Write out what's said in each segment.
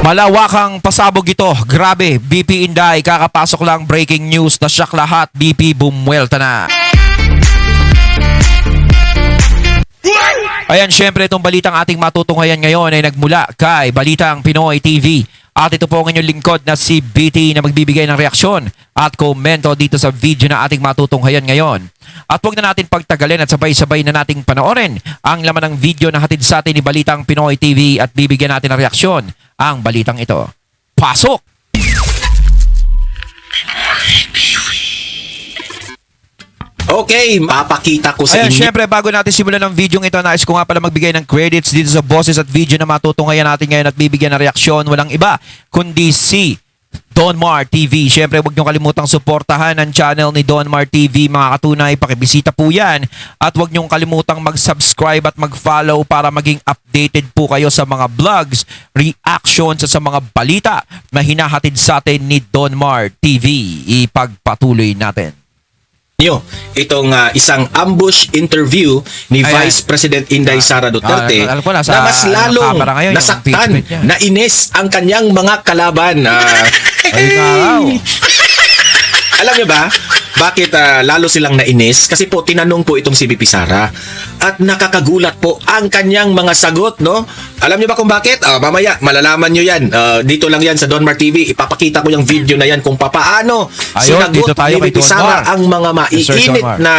Malawakang pasabog ito. Grabe, BP Inday, kakapasok lang breaking news na shock lahat. BP bumwelta na. Ayan, syempre itong balitang ating matutunghayan ngayon ay nagmula kay Balitang Pinoy TV. At ito po ang inyong lingkod na si BT na magbibigay ng reaksyon at komento dito sa video na ating matutunghayan ngayon. At huwag na natin pagtagalin at sabay-sabay na nating panoorin ang laman ng video na hatid sa atin ni Balitang Pinoy TV at bibigyan natin ng reaksyon ang balitang ito. Pasok! Okay, mapakita ko sa Ayan, inyo. syempre bago natin simulan ng video ito, nais ko nga pala magbigay ng credits dito sa boses at video na matutunghayan natin ngayon at bibigyan ng reaksyon. Walang iba kundi si Donmar TV. Syempre huwag niyong kalimutang suportahan ang channel ni Donmar TV. Mga katunay, pakibisita po yan. At huwag niyong kalimutang mag-subscribe at mag-follow para maging updated po kayo sa mga vlogs, reactions at sa mga balita na hinahatid sa atin ni Donmar TV. Ipagpatuloy natin. Itong isang ambush interview ni Ayan. Vice President Inday Sara Duterte alam ko, nasa, na mas lalong camera ngayon, yung nasaktan, impeachment niya. nainis ang kanyang mga kalaban. Ay, Alam niyo ba, bakit lalo silang nainis? Kasi po, tinanong po itong si VP Sara at nakakagulat po ang kanyang mga sagot, no? Alam niyo ba kung bakit? Mamaya, malalaman niyo yan. Dito lang yan sa Donmar TV. Ipapakita ko yung video na yan kung papaano Ayun, dito sinagot tayo ni kay VP Sara Donmar. ang mga Sir maiinit Donmar. na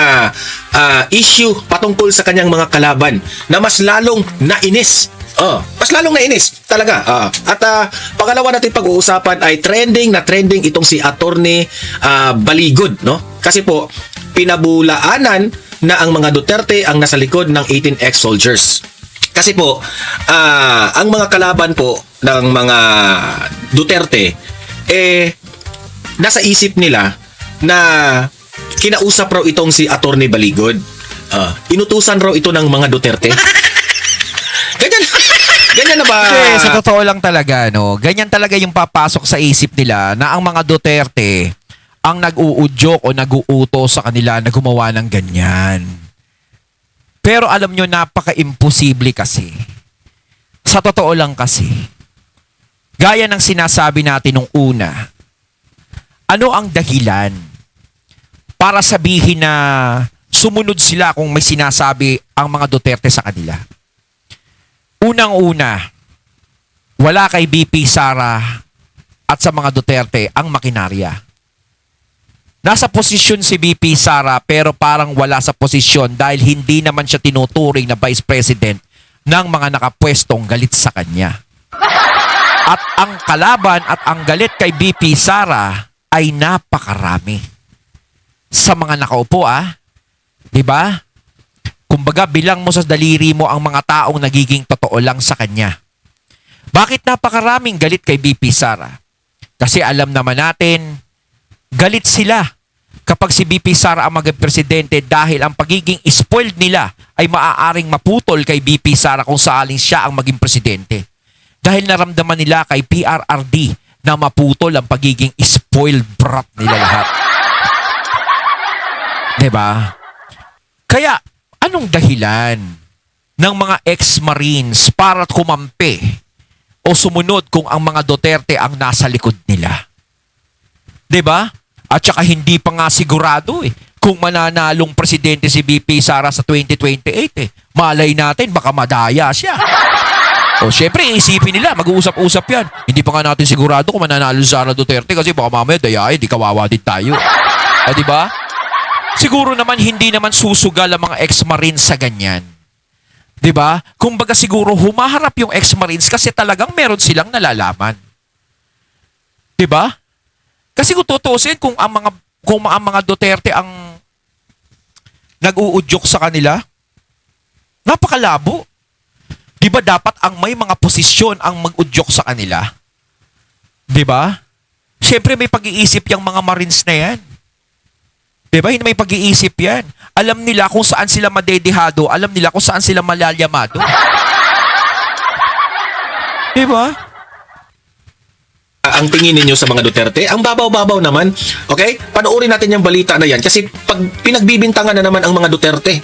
issue patungkol sa kanyang mga kalaban na mas lalong nainis. Mas lalong nainis talaga. At pangalawa natin pag-uusapan ay trending itong si Attorney Baligod, no? Kasi po pinabulaanan na ang mga Duterte ang nasa likod ng 18 ex-soldiers. Kasi po ang mga kalaban po ng mga Duterte nasa isip nila na kinausap raw itong si Attorney Baligod. Inutusan raw ito ng mga Duterte. Ganyan na ba? Kasi sa totoo lang talaga, no, ganyan talaga yung papasok sa isip nila na ang mga Duterte ang nag-uudyok o nag-uutos sa kanila na gumawa ng ganyan. Pero alam nyo, napaka-imposible kasi. Sa totoo lang kasi, gaya ng sinasabi natin nung una, ano ang dahilan para sabihin na sumunod sila kung may sinasabi ang mga Duterte sa kanila? Unang-una, wala kay BP Sara at sa mga Duterte ang makinarya. Nasa posisyon si BP Sara pero parang wala sa posisyon dahil hindi naman siya tinuturing na Vice President ng mga nakapwestong galit sa kanya. At ang kalaban at ang galit kay BP Sara ay napakarami. Sa mga nakaupo, diba? Kumbaga, bilang mo sa daliri mo ang mga taong nagiging totoo lang sa kanya. Bakit napakaraming galit kay BP Sara? Kasi alam naman natin, galit sila kapag si BP Sara ang maging presidente dahil ang pagiging spoiled nila ay maaaring maputol kay BP Sara kung saaling siya ang maging presidente. Dahil naramdaman nila kay PRRD na maputol ang pagiging spoiled brat nila lahat. Diba? Kaya, anong dahilan ng mga ex-Marines para kumampi o sumunod kung ang mga Duterte ang nasa likod nila? 'Di ba? At saka hindi pa nga sigurado kung mananalong presidente si BP Sara sa 2028 Malay natin baka madaya siya. O syempre isipin nila, mag-uusap-usap yan. Hindi pa nga natin sigurado kung mananalo si Sara Duterte kasi baka mamaya dayain, di kawawa din tayo. 'Di ba? Siguro naman hindi naman susugal ang mga ex-Marines sa ganyan. 'Di ba? Kumbaga siguro humaharap yung ex-Marines kasi talagang meron silang nalalaman. 'Di ba? Kasi kung tutuusin kung ang mga Duterte ang nag-uudyok sa kanila, napakalabo. 'Di ba dapat ang may mga posisyon ang mag-udyok sa kanila? 'Di ba? Siyempre may pag-iisip yung mga Marines na 'yan. Diba? Hindi may pag-iisip yan. Alam nila kung saan sila madedehado. Alam nila kung saan sila malalyamado. Diba? ang tingin ninyo sa mga Duterte? Ang babaw-babaw naman. Okay? Panoorin natin yung balita na yan kasi pag pinagbibintangan na naman ang mga Duterte,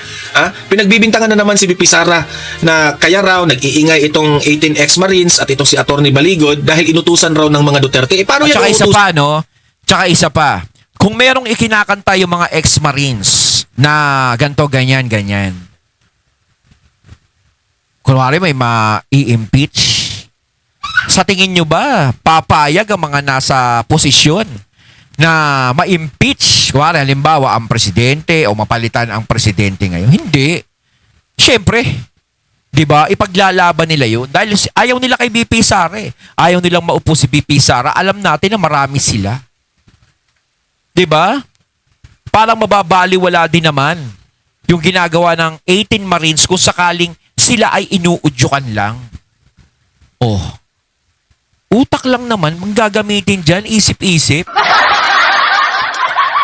pinagbibintangan na naman si VP Sara na kaya raw nag-iingay itong 18 ex-Marines at itong si Attorney Baligod dahil inutusan raw ng mga Duterte. Paano yan Tsaka isa uutus- pa, no? Tsaka isa pa. Kung merong ikinakanta yung mga ex-Marines na ganto, ganyan, ganyan. Kunwari may ma-i-impeach. Sa tingin nyo ba, papayag ang mga nasa posisyon na ma-impeach? Kunwari, halimbawa, ang presidente o mapalitan ang presidente ngayon? Hindi. Siyempre, di ba, ipaglalaban nila yun. Dahil ayaw nila kay BP Sara eh. Ayaw nilang maupo si BP Sara. Alam natin na marami sila. Di ba? Parang mababaliwala din naman yung ginagawa ng 18 Marines kung sakaling sila ay inuudyukan lang. Oh. Utak lang naman, manggagamitin dyan, isip-isip.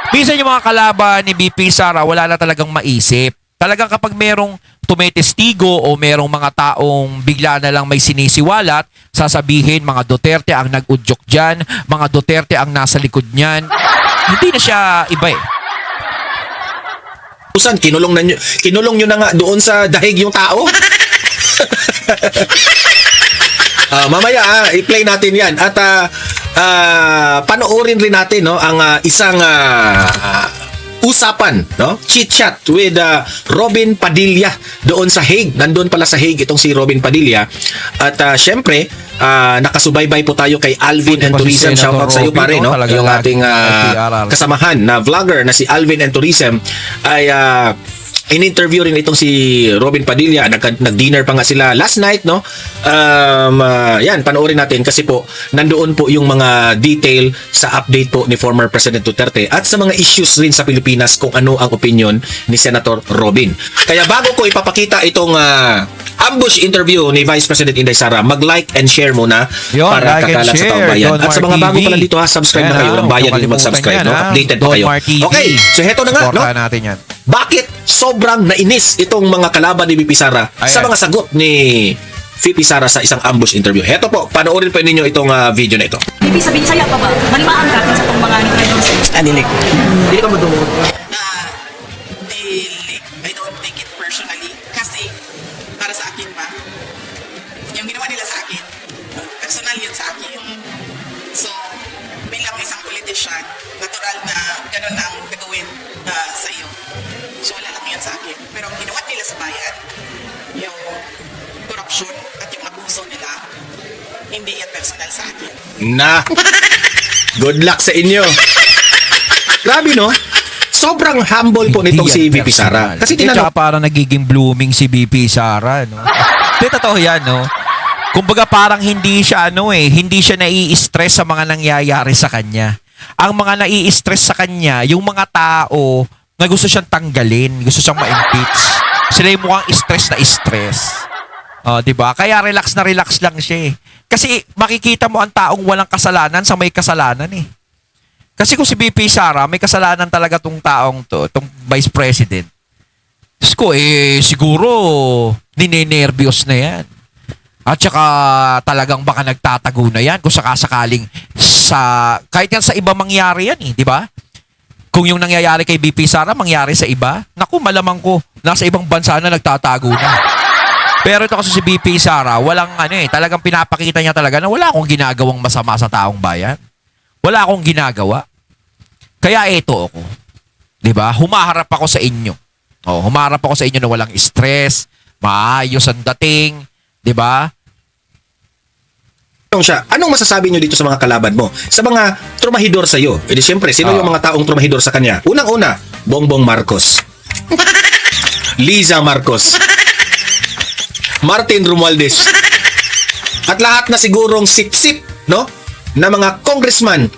Minsan yung mga kalaban ni BP Sara, wala na talagang maisip. Talagang kapag merong tumetestigo o merong mga taong bigla na lang may sinisiwalat, sasabihin mga Duterte ang nag-udyok dyan, mga Duterte ang nasa likod niyan. Hindi na siya iba eh. Kinulong nyo na nga doon sa dahig yung tao. Mamaya i-play natin 'yan at panoorin rin natin no ang isang usapan, no? Chit chat with Robin Padilla doon sa Hague. Nandoon pala sa Hague itong si Robin Padilla. At syempre, nakasubaybay po tayo kay Alvin and Buti pa si Tourism. Senator Shoutout sa iyo Robin, pare, no? no? Talagang Yung ating nag-PRR. kasamahan na vlogger na si Alvin and Tourism ay in-interview rin itong si Robin Padilla. Nag-dinner pa nga sila last night, no? Yan, panoorin natin kasi po nandoon po yung mga detail sa update po ni former President Duterte at sa mga issues rin sa Pilipinas kung ano ang opinion ni Senator Robin. Kaya bago ko ipapakita itong ambush interview ni Vice President Inday Sara, mag-like and share muna Yun, para like and kakalat sa share. taong bayan. Don At sa Mar mga bago TV. pa lang dito subscribe na Ayan, kayo. Walang huwag bayad niyo din mag-subscribe, kalimutan no? yan, Updated pa Don kayo. Mar TV. Okay, so heto na nga, no? Suportahan natin yan. Bakit sobrang nainis itong mga kalaban ni VP Sara sa Ayan. mga sagot ni VP Sara sa isang ambush interview? Heto po, panoorin po ninyo itong video na ito. Ibig sabihin, saya pa ba? Malimaan ka sa itong mga nagre-reels. Anilik. Hindi ka madumot. I don't take it personally kasi para sa akin ba, yung ginawa nila sa akin, personal yun sa akin. So, bilang isang politician, natural na ganun ang gagawin sa iyo. So, wala lang yan sa akin. Pero ang ginawa nila sa bayan, yung corruption at yung abuso nila, hindi yan personal sa akin. Na, good luck sa inyo. Grabe, no? Sobrang humble po nitong si VP Sara. Kasi tinanong... tinanong, parang nagiging blooming si VP Sara, no? Di, totoo yan, no? Kumbaga parang hindi siya, hindi siya nai-stress sa mga nangyayari sa kanya. Ang mga nai-stress sa kanya, yung mga tao na gusto siyang tanggalin, gusto siyang ma-impeach. Sila yung mukhang stress na stress. Di ba? Kaya relax na relax lang siya eh. Kasi makikita mo ang taong walang kasalanan sa may kasalanan eh. Kasi kung si VP Sara, may kasalanan talaga tong taong to, tong Vice President. Diyos ko, siguro, ninenervyos na yan. At saka talagang baka nagtatago na yan kung sakasakaling kahit yan sa iba mangyari yan eh, di ba? Kung yung nangyayari kay VP Sara, mangyari sa iba, naku, malamang ko, nasa ibang bansa na nagtatago na. Pero ito kasi si VP Sara, walang talagang pinapakita niya talaga na wala akong ginagawang masama sa taong bayan. Wala akong ginagawa. Kaya ito ako. 'Di ba? Humaharap ako sa inyo. Humaharap ako sa inyo na walang stress, maayos ang dating, 'di ba? siya, anong masasabi nyo dito sa mga kalaban mo? Sa mga trumahidor sa iyo? E di siyempre, sino yung mga taong trumahidor sa kanya? Unang-una, Bongbong Marcos. Liza Marcos. Martin Romualdez. At lahat na sigurong sip-sip, no? Na mga congressman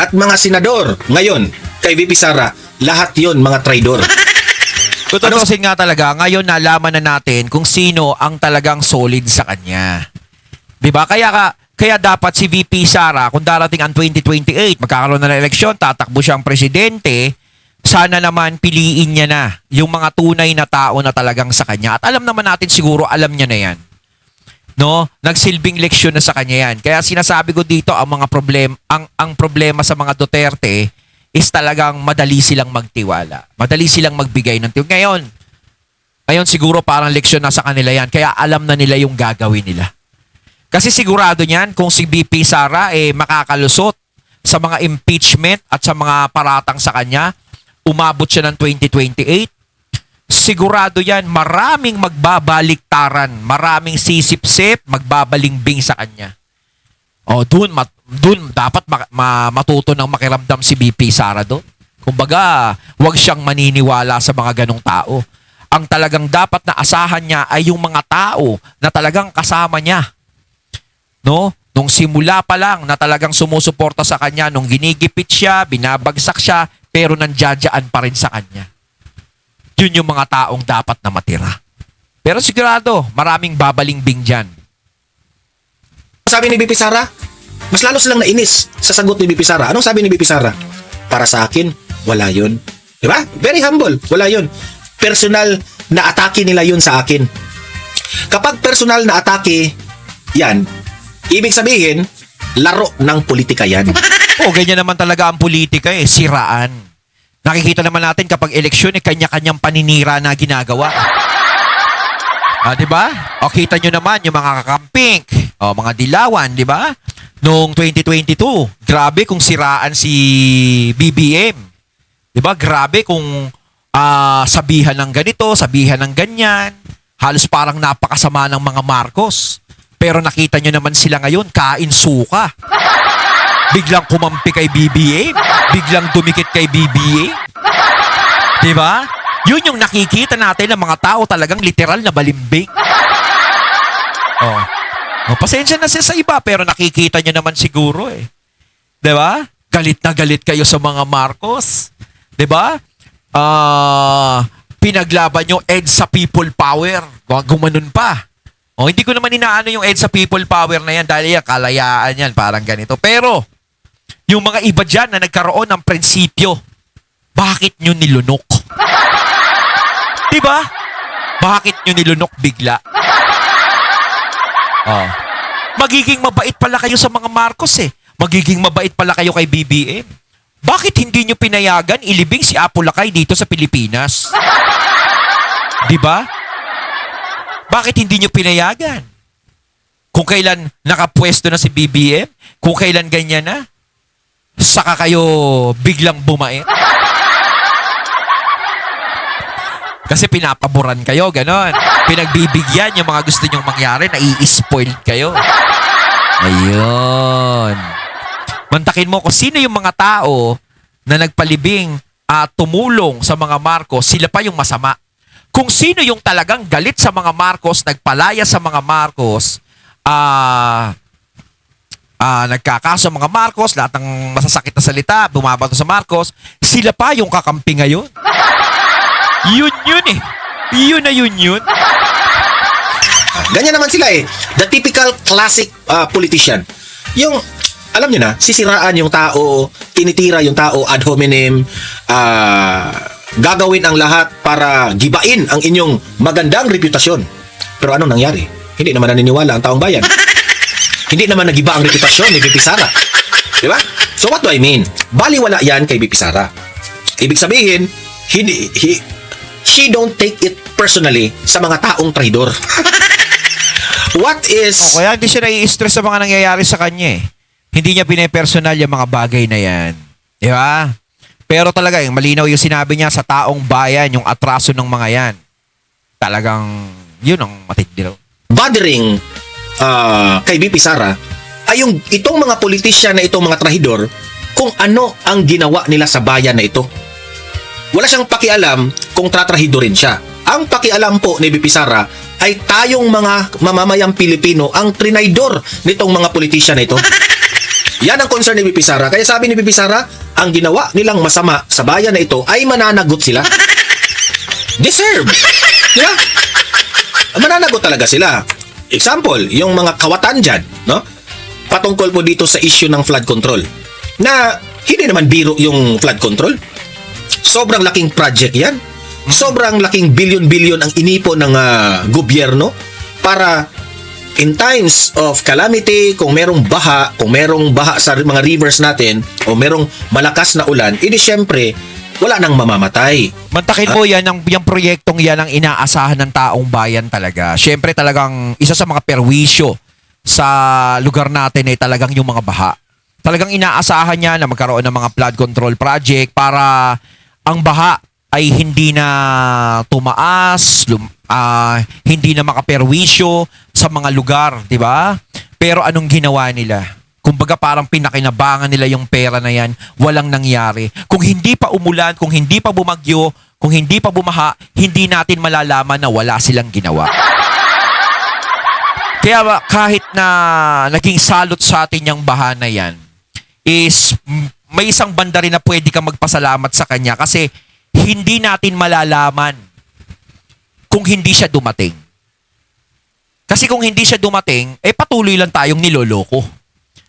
at mga senador ngayon kay VP Sara, lahat yon mga traidor. Tutusin nga talaga, ngayon nalaman na natin kung sino ang talagang solid sa kanya. 'Di ba? Kaya dapat si VP Sara, kung darating ang 2028, magkakaroon na ng eleksyon, tatakbo siyang presidente, sana naman piliin niya na yung mga tunay na tao na talagang sa kanya. At alam naman natin siguro, alam niya na yan. No, nagsilbing leksyon na sa kanya yan. Kaya sinasabi ko dito ang mga ang problema sa mga Duterte is talagang madali silang magtiwala. Madali silang magbigay ng tiwala. Ngayon siguro parang leksyon na sa kanila yan. Kaya alam na nila yung gagawin nila. Kasi sigurado niyan kung si BP Sara makakalusot sa mga impeachment at sa mga paratang sa kanya, umabot siya ng 2028. Sigurado yan, maraming magbabaliktaran, maraming sisip-sip, magbabalingbing sa kanya. Dun dapat matuto ng makiramdam si BP Sara doon. Kumbaga, wag siyang maniniwala sa mga ganong tao. Ang talagang dapat na asahan niya ay yung mga tao na talagang kasama niya. No? Nung simula pa lang na talagang sumusuporta sa kanya, nung ginigipit siya, binabagsak siya, pero nandiyadyaan pa rin sa kanya. Yun yung mga taong dapat na matira. Pero sigurado, maraming babalingbing dyan. Sabi ni BP Sara, mas lalo silang nainis sa sagot ni BP Sara. Anong sabi ni BP Sara? Para sa akin, wala yun. Diba? Very humble. Wala yun. Personal na atake nila yun sa akin. Kapag personal na atake, yan, ibig sabihin, laro ng politika yan. Ganyan naman talaga ang politika siraan. Nakikita naman natin kapag eleksyon, kanya-kanyang paninira na ginagawa. Diba? Kita nyo naman yung mga kakamping, mga dilawan, diba? Noong 2022, grabe kung siraan si BBM. Diba? Grabe kung sabihan ng ganito, sabihan ng ganyan. Halos parang napakasama ng mga Marcos. Pero nakita nyo naman sila ngayon, kain suka. Biglang kumampi kay BBM. Biglang dumikit kay BBM. Diba? Yun yung nakikita natin ng mga tao talagang literal na balimbing. Pasensya na siya sa iba pero nakikita nyo naman siguro Diba? Galit na galit kayo sa mga Marcos. Diba? Pinaglaban nyo EDSA People Power. Gumanon pa. Hindi ko naman inaano yung EDSA People Power na yan dahil kalayaan yan, parang ganito. Pero, yung mga iba dyan na nagkaroon ng prinsipyo, bakit nyo nilunok? Diba? Bakit nyo nilunok bigla? Magiging mabait pala kayo sa mga Marcos Magiging mabait pala kayo kay BBM. Bakit hindi nyo pinayagan ilibing si Apo Lakay dito sa Pilipinas? Diba? Bakit hindi nyo pinayagan? Kung kailan nakapwesto na si BBM, kung kailan ganyan na, saka kayo biglang bumait. Kasi pinapaboran kayo, ganon. Pinagbibigyan yung mga gusto nyong mangyari, nai-spoil kayo. Ayun. Mantakin mo kung sino yung mga tao na nagpalibing at tumulong sa mga Marcos, sila pa yung masama. Kung sino yung talagang galit sa mga Marcos, nagpalaya sa mga Marcos, nagkakaso sa mga Marcos, lahat ng masasakit na salita, bumabato sa Marcos, sila pa yung kakampi ngayon. Yun yun. Ganyan naman sila The typical classic politician. Yung, alam niyo na, sisiraan yung tao, tinitira yung tao ad hominem, gagawin ang lahat para gibain ang inyong magandang reputasyon. Pero anong nangyari? Hindi naman naniniwala ang taong bayan. Hindi naman nagiba ang reputasyon ni BP Sara. Diba? So what do I mean? Baliwala yan kay BP Sara. Ibig sabihin, she don't take it personally sa mga taong traidor. What is... Kaya hindi siya nai-stress sa mga nangyayari sa kanya Hindi niya pinapersonal yung mga bagay na yan. Di ba? Pero talaga, yung malinaw yung sinabi niya sa taong bayan, yung atraso ng mga yan. Talagang, yun ang matindi daw. Bothering kay BP Sara ay yung itong mga politisyan na itong mga trahidor kung ano ang ginawa nila sa bayan na ito. Wala siyang pakialam kung tatrahidorin siya. Ang pakialam po ni BP Sara ay tayong mga mamamayang Pilipino ang trinaydor nitong mga politisyan na ito. Yan ang concern ni BP Sara. Kaya sabi ni BP Sara, ang ginawa nilang masama sa bayan na ito ay mananagot sila. Deserve. Yeah? Mananagot talaga sila. Example, yung mga kawatan dyan, no? Patungkol po dito sa issue ng flood control. Na hindi naman biro yung flood control. Sobrang laking project yan. Sobrang laking bilyon-bilyon ang inipo ng gobyerno para in times of calamity, kung merong baha sa mga rivers natin o merong malakas na ulan, edi syempre wala nang mamamatay. Mantakin mo yan, yung proyektong yan ang inaasahan ng taong bayan talaga. Siyempre talagang isa sa mga perwisyo sa lugar natin ay talagang yung mga baha. Talagang inaasahan niya na magkaroon ng mga flood control project para ang baha ay hindi na tumaas, hindi na makaperwisyo sa mga lugar, di ba? Pero anong ginawa nila? Kumbaga parang pinakinabangan nila yung pera na yan, walang nangyari. Kung hindi pa umulan, kung hindi pa bumagyo, kung hindi pa bumaha, hindi natin malalaman na wala silang ginawa. Kaya kahit na naging salot sa atin yung baha na yan, is may isang banda rin na pwede kang magpasalamat sa kanya kasi hindi natin malalaman kung hindi siya dumating. Kasi kung hindi siya dumating, patuloy lang tayong niloloko.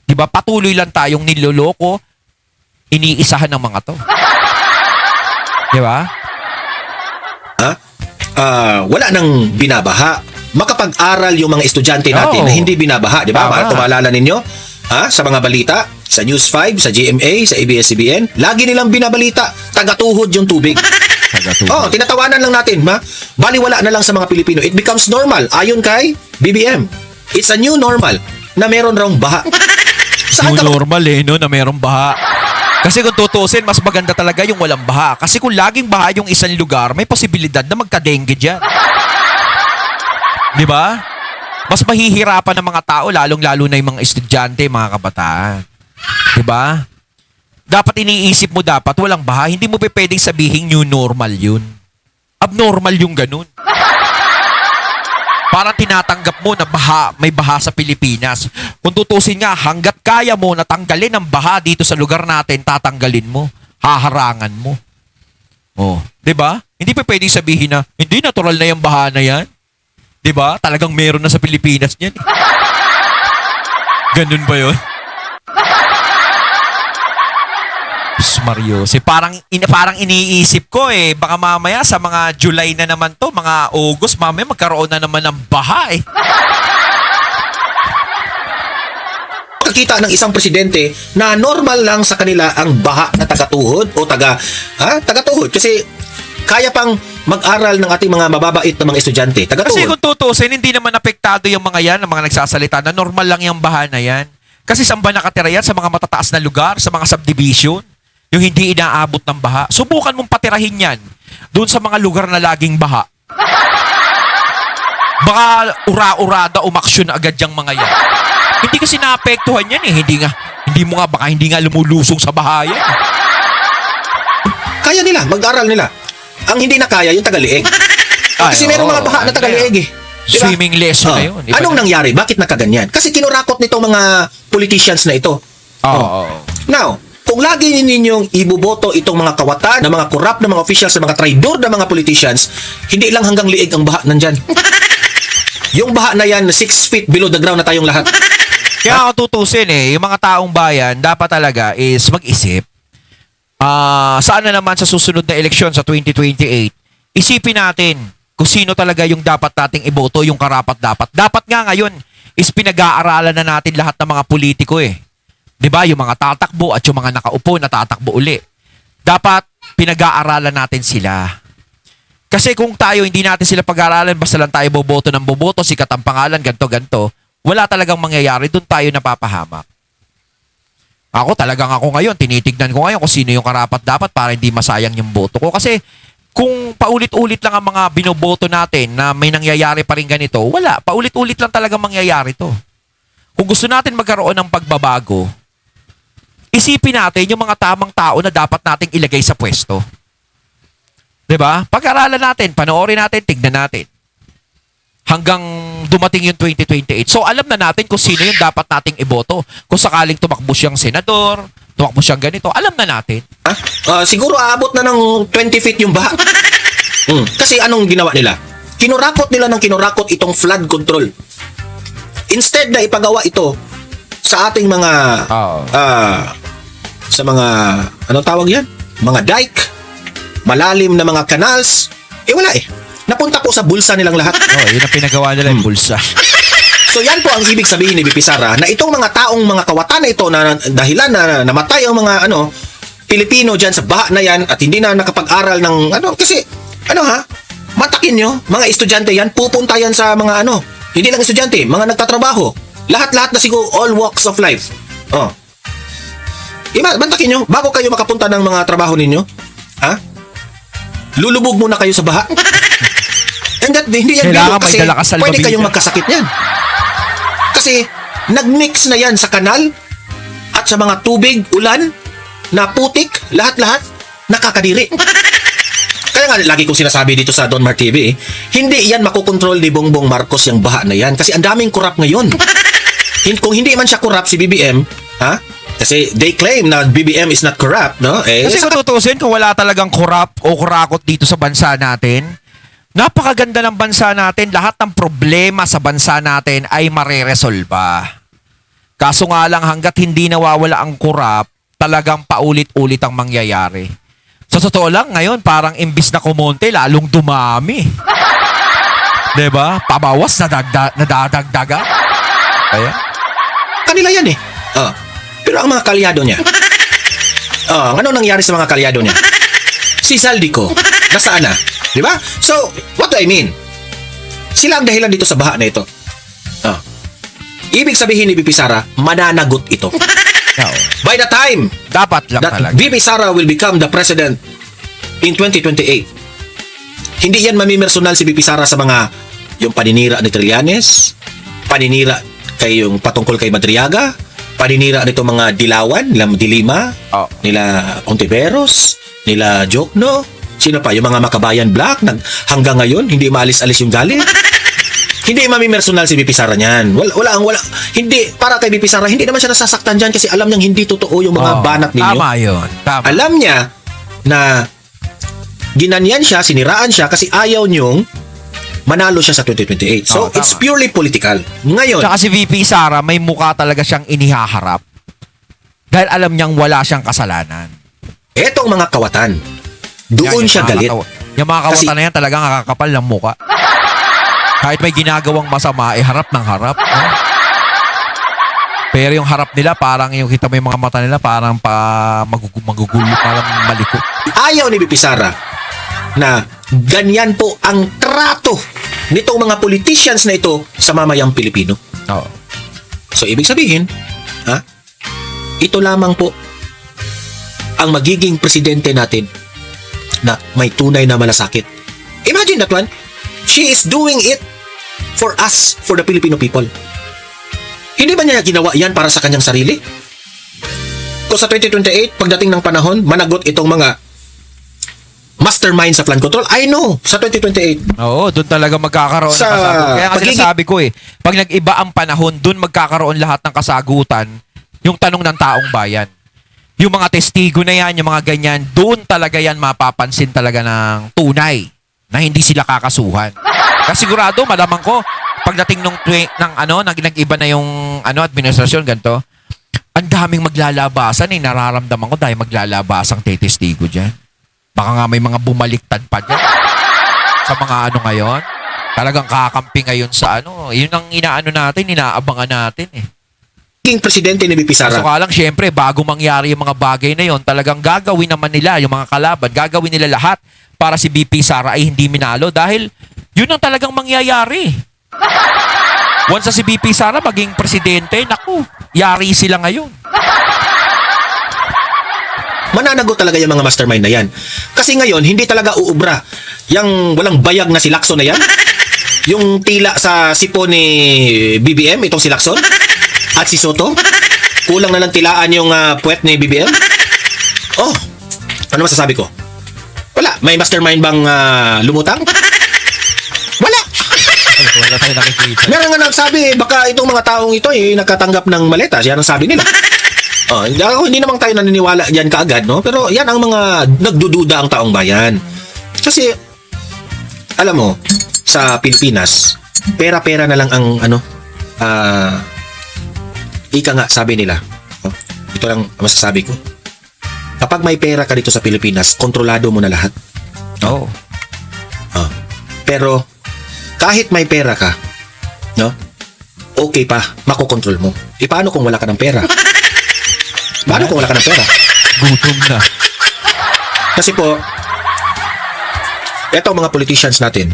Diba? Patuloy lang tayong niloloko, iniisahan ng mga to. Diba? Wala nang binabaha. Makapag-aral yung mga estudyante natin na hindi binabaha, di ba? Tama. Kung maalala ninyo, sa mga balita, sa News 5, sa GMA, sa ABS-CBN, lagi nilang binabalita, tagatuhod yung tubig. Tinatawanan lang natin, baliwala na lang sa mga Pilipino. It becomes normal. Ayon kay BBM, it's a new normal na meron raw baha. New normal no, na merong baha. Kasi kung tutusin, mas maganda talaga yung walang baha. Kasi kung laging baha yung isang lugar, may posibilidad na magka-dengue dyan. Di ba? Mas mahihirapan ng mga tao, lalong-lalo na yung mga estudyante, mga kabataan. Di ba? Dapat iniisip mo dapat walang baha. Hindi mo pwedeng sabihin new normal yun. Abnormal yung ganun. Parang tinatanggap mo na may baha sa Pilipinas. Kung tutusin nga, hanggat kaya mo na tanggalin ang baha dito sa lugar natin, tatanggalin mo. Haharangan mo. Oh, 'di ba? Hindi pa pwedeng sabihin na hindi natural na yung baha na 'yan. 'Di ba? Talagang meron na sa Pilipinas niyan. Ganun ba 'yon? Mario, parang iniisip ko baka mamaya sa mga July na naman to, mga August, mamaya magkaroon na naman ng baha Kakita ng isang presidente na normal lang sa kanila ang baha na tagatuhod o tagatuhod kasi kaya pang mag-aral ng ating mga mababait na mga estudyante. Tagatuhod. Kasi kung tutusin, hindi naman apektado yung mga yan, ang mga nagsasalita na normal lang yung baha na yan. Kasi saan ba nakatira yan? Sa mga matataas na lugar, sa mga subdivision, yung hindi inaabot ng baha. Subukan mong patirahin yan doon sa mga lugar na laging baha. Baka ura-urada umaksyon agad yung mga yan. Hindi kasi naapektuhan yan baka hindi nga lumulusong sa baha yan. Kaya nila, mag-aral nila. Ang hindi na kaya yung Tagalieg. Kasi meron mga baha na Tagalieg Diba? Swimming lesson na yun. Anong nangyari? Bakit nakaganyan? Kasi kinurakot nitong mga politicians na ito. Now, kung lagi ninyong ibuboto itong mga kawatan, na mga corrupt na mga officials, na mga traidor na mga politicians, hindi lang hanggang liig ang baha nandyan. Yung baha na yan, 6 feet below the ground na tayong lahat. Kaya ako tutusin yung mga taong bayan, dapat talaga is mag-isip. Saan na naman sa susunod na eleksyon sa 2028, isipin natin kung sino talaga yung dapat nating iboto, yung karapat-dapat. Dapat nga ngayon is pinag-aaralan na natin lahat ng mga politiko 'Di ba? Yung mga tatakbo at yung mga nakaupo na tatakbo uli. Dapat pinag-aaralan natin sila. Kasi kung tayo hindi natin sila pag-aaralan, basta lang tayo boboto ng boboto, sikat ang pangalan, ganto-ganto, wala talagang mangyayari, doon tayo napapahamak. Ako ngayon, tinitignan ko ngayon kung sino yung karapat-dapat para hindi masayang yung boto ko. Kasi kung paulit-ulit lang ang mga binoboto natin na may nangyayari pa rin ganito, wala. Paulit-ulit lang talagang mangyayari to. Kung gusto natin magkaroon ng pagbabago, isipin natin yung mga tamang tao na dapat nating ilagay sa pwesto. 'Di ba? Pag-aralan natin, panoorin natin, tignan natin. Hanggang dumating yung 2028. So alam na natin kung sino yung dapat nating iboto. Kung sakaling tumakbo siyang senador, tumakbo siyang ganito, alam na natin. Siguro aabot na ng 20 feet yung baha. Kasi anong ginawa nila? Kinurakot nila ng kinurakot itong flood control. Instead na ipagawa ito sa ating mga sa mga anong tawag yan? Mga dike, malalim na mga canals, wala Napunta po sa bulsa nilang lahat. Yun ang pinagawa nila yung bulsa. So yan po ang ibig sabihin ni BP Sara na itong mga taong mga kawatan na ito na dahilan na namatay ang mga Pilipino diyan sa baha na yan at hindi na nakapag-aral ng kasi matakin nyo, mga estudyante yan, pupunta yan sa mga hindi lang estudyante, mga nagtatrabaho. Lahat-lahat na siguro all walks of life. Bantakin nyo, bago kayo makapunta ng mga trabaho ninyo, lulubog muna kayo sa baha. And that, hindi yan Kailangan biro kasi may dala ka pwede salvavidas. kayong magkasakit yan. Kasi nag-mix na yan sa kanal at sa mga tubig, ulan, na putik, lahat-lahat, nakakadiri. Kaya nga, lagi kong sinasabi dito sa Don Mar TV, hindi yan makokontrol ni Bongbong Marcos yung baha na yan kasi ang daming kurap ngayon. Kung hindi man siya kurap si BBM, kasi they claim na BBM is not corrupt, no? Kasi kung tutusin, kung wala talagang korap o kurakot dito sa bansa natin, napakaganda ng bansa natin. Lahat ng problema sa bansa natin ay mareresolba. Kaso nga lang, hanggat hindi nawawala ang korap, talagang paulit-ulit ang mangyayari. So, totoo lang, ngayon, parang imbis na kumonte, lalong dumami. Diba? Pabawas, nadadagdagan. Kaya? Kanila yan eh. Pero ang mga kalyado niya, ano nangyari sa mga kalyado niya? Si Saldico, nasaan na? Di ba? So, what do I mean? Sila ang dahilan dito sa baha na ito. Ibig sabihin ni BP Sara, mananagot ito. By the time Dapat lang that talaga. BP Sara will become the president in 2028, hindi yan mamimersonal si BP Sara sa mga yung paninira ni Trillanes, paninira kay yung patungkol kay Madriaga, paninira nito mga Dilawan, nila Dilima, nila Ontiveros, nila Jokno, sino pa, yung mga Makabayan Black, hanggang ngayon, hindi maalis-alis yung galit. Hindi mamimersonal si BP Sara niyan. Wala. Hindi, para kay BP Sara, hindi naman siya nasasaktan dyan kasi alam niyang hindi totoo yung mga banat ninyo. Tama yun. Tama. Alam niya na ginanyan siya, siniraan siya kasi ayaw niyong manalo siya sa 2028. So, Tama. it's purely political. Ngayon, Tsaka si VP Sara, may mukha talaga siyang inihaharap. Dahil alam niyang wala siyang kasalanan. etong mga kawatan, doon Yan, siya yung mga galit. Yung mga kawatan Kasi- na yan talagang nakakapal ng mukha. Kahit may ginagawang masama, harap ng harap. No? Pero yung harap nila, parang yung kita mo yung mga mata nila, parang magugulo, parang malikot. Ayaw ni BP Sara na ganyan po ang trato nitong mga politicians na ito sa mamayang Pilipino. Oo. So, ibig sabihin, ito lamang po ang magiging presidente natin na may tunay na malasakit. Imagine that one. She is doing it for us, for the Filipino people. Hindi ba niya ginawa yan para sa kanyang sarili? Kung sa 2028, pagdating ng panahon, managot itong mga mastermind sa flood control, I know, sa 2028. Oo, doon talaga magkakaroon Sa ng kasagutan. Kaya nga pagiging- sinasabi ko pag nag-iba ang panahon, doon magkakaroon lahat ng kasagutan, yung tanong ng taong bayan. Yung mga testigo na yan, yung mga ganyan, doon talaga yan mapapansin talaga ng tunay na hindi sila kakasuhan. Kasi sigurado, malamang ko, pagdating nag-iba na yung administrasyon, ganito, ang daming maglalabasan nararamdaman ko dahil maglalabasang testigo dyan. Baka nga may mga bumaliktad pa dyan. Sa mga ngayon. Talagang kakampi ngayon sa yun ang inaabangan natin eh. King presidente ni BP Sara. So lang, syempre, bago mangyari yung mga bagay na yon, talagang gagawin naman nila, yung mga kalaban, gagawin nila lahat para si BP Sara ay hindi minalo dahil yun ang talagang mangyayari. Once na si BP Sara maging presidente, naku, yari sila ngayon. Mananagot talaga yung mga mastermind na yan. Kasi ngayon, hindi talaga uubra. Yung walang bayag na si Lacson na yan. Yung tila sa sipo ni BBM, itong si Lacson. At si Soto. Kulang na lang tilaan yung puwet ni BBM. Oh, ano masasabi ko? Wala. May mastermind bang lumutang? Wala. Wala tayo nakikita. Meron nga nagsabi, baka itong mga taong ito nagkatanggap ng maleta. Yan ang sabi nila. Hindi naman tayo naniniwala diyan kaagad, no? Pero yan ang mga nagdududa ang taong bayan. Kasi alam mo, sa Pilipinas, pera-pera na lang ang ika nga sabi nila. Ito lang masasabi ko. Kapag may pera ka dito sa Pilipinas, kontrolado mo na lahat. Oo. Pero kahit may pera ka, no? okay pa, makokontrol mo. Paano kung wala ka ng pera? Paano kung wala ka ng pera? Gutom na. Kasi po, eto mga politicians natin,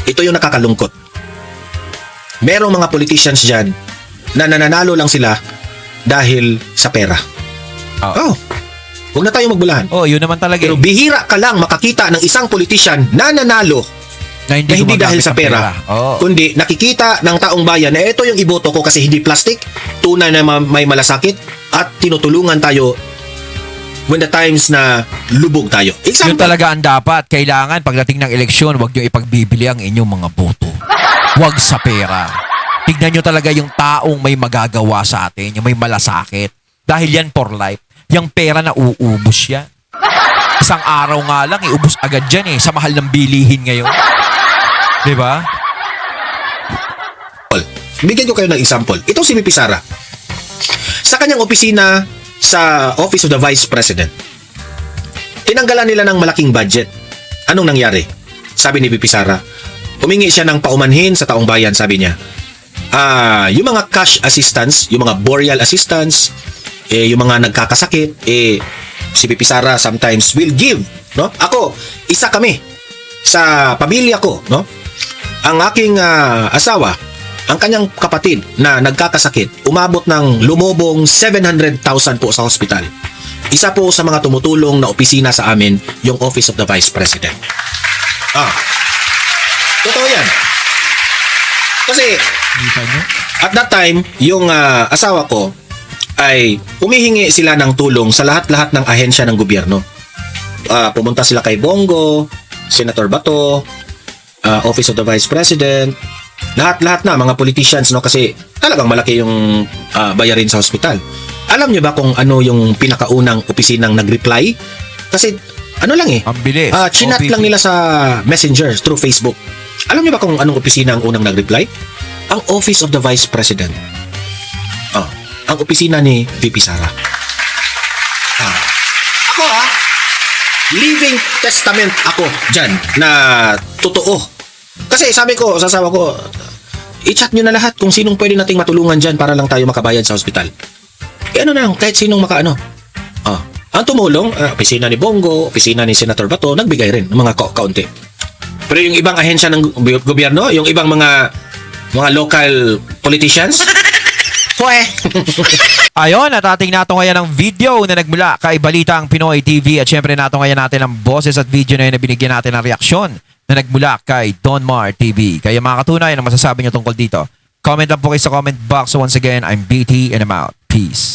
ito yung nakakalungkot. Merong mga politicians dyan na nananalo lang sila dahil sa pera. Oh. Oh, huwag na tayo magbulahan. Oh, yun naman talaga. Pero bihira ka lang makakita ng isang politician na nanalo na na hindi gumagamit dahil sa ng pera, Oh. kundi nakikita ng taong bayan na ito yung iboto ko kasi hindi plastic, tunay na may malasakit, at tinutulungan tayo when the times na lubog tayo. Yun Example, talaga ang dapat. Kailangan pagdating ng eleksyon, huwag nyo ipagbibili ang inyong mga boto. Huwag sa pera. Tignan nyo talaga yung taong may magagawa sa atin, yung may malasakit. Dahil yan for life. Yung pera na uubos yan. Isang araw nga lang, iubos agad dyan sa mahal ng bilihin ngayon. Diba? bigyan ko kayo ng example. Itong si VP Sara. Sa kanyang opisina sa Office of the Vice President, tinanggalan nila ng malaking budget. Anong nangyari? Sabi ni VP Sara, humingi siya ng paumanhin sa taong bayan, sabi niya. Yung mga cash assistance, yung mga burial assistance, yung mga nagkakasakit, si VP Sara sometimes will give, no? Ako, isa kami sa pamilya ko, no? Ang aking asawa, ang kanyang kapatid na nagkakasakit, umabot ng lumobong 700,000 po sa hospital. Isa po sa mga tumutulong na opisina sa amin, yung Office of the Vice President. Totoo yan. Kasi, at that time, yung asawa ko ay humihingi sila ng tulong sa lahat-lahat ng ahensya ng gobyerno. Pumunta sila kay Bongo, Senator Bato, Office of the Vice President, lahat-lahat na mga politicians, no, kasi talagang malaki yung bayarin sa hospital. Alam niyo ba kung ano yung pinakaunang opisinang nag-reply? Kasi ano lang Ang bilis. chinat OPP. lang nila sa Messenger through Facebook. Alam niyo ba kung anong opisina ang unang nag-reply? Ang Office of the Vice President. Ang opisina ni VP Sara. Ako living testament ako dyan na totoo. Kasi sabi ko sa asawa ko, i-chat nyo na lahat kung sinong pwede nating matulungan dyan para lang tayo makabayad sa hospital. Ano na lang, kahit sinong makaano. Ang tumulong, opisina ni Bongo, opisina ni Senator Bato, nagbigay rin ng mga kaunti. Pero yung ibang ahensya ng gobyerno, yung ibang mga local politicians, Ayon, at ating natungayan ng video na nagmula kay Balitang Pinoy TV, at syempre natungayan natin ang boses at video na yun na binigyan natin ng reaksyon na nagmula kay Donmar TV. Kaya mga katunay, ano masasabi nyo tungkol dito? Comment lang po kayo sa comment box. So once again, I'm BT and I'm out. Peace.